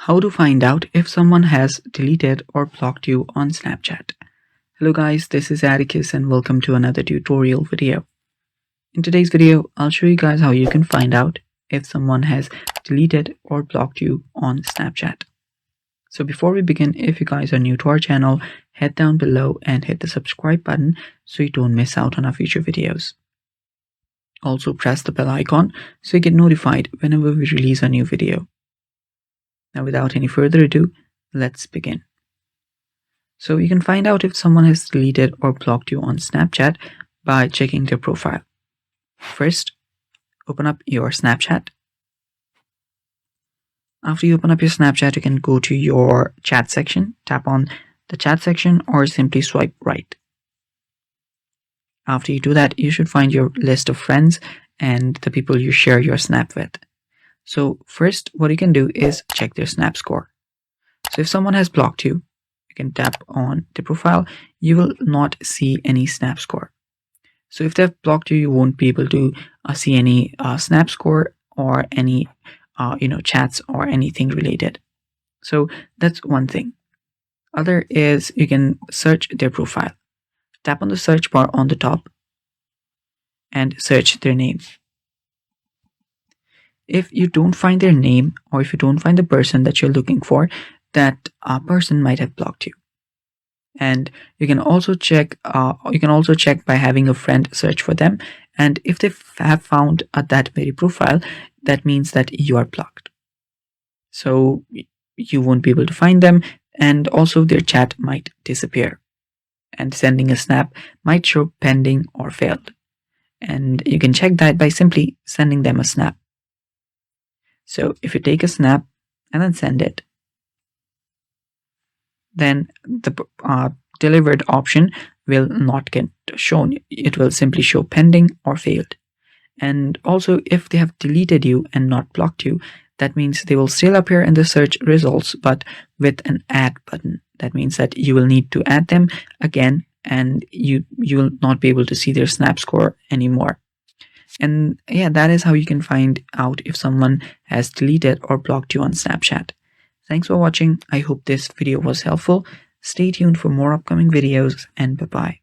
How to find out if someone has deleted or blocked you on Snapchat. Hello guys, this is Atticus and welcome to another tutorial video. In today's video, I'll show you guys how you can find out if someone has deleted or blocked you on Snapchat. So before we begin, if you guys are new to our channel, head down below and hit the subscribe button so you don't miss out on our future videos. Also press the bell icon so you get notified whenever we release a new video. Now, without any further ado, let's begin. So you can find out if someone has deleted or blocked you on Snapchat by checking their profile. First, open up your Snapchat. After you open up your Snapchat, you can go to your chat section, tap on the chat section, or simply swipe right. After you do that, you should find your list of friends and the people you share your Snap with. So first, what you can do is check their Snap score. So if someone has blocked you, you can tap on the profile. You will not see any Snap score. So if they've blocked you, you won't be able to see any Snap score or any chats or anything related. So that's one thing. Other is you can search their profile. Tap on the search bar on the top and search their name. If you don't find their name, or if you don't find the person that you're looking for, that person might have blocked you. And you can also check by having a friend search for them, and if they have found that very profile, that means that you are blocked. So you won't be able to find them, and also their chat might disappear, and sending a snap might show pending or failed. And you can check that by simply sending them a snap. So if you take a snap and then send it, then the delivered option will not get shown. It will simply show pending or failed. And also, if they have deleted you and not blocked you, that means they will still appear in the search results, but with an add button. That means that you will need to add them again, and you will not be able to see their Snap score anymore. And yeah, that is how you can find out if someone has deleted or blocked you on Snapchat. Thanks for watching. I hope this video was helpful. Stay tuned for more upcoming videos, and bye-bye.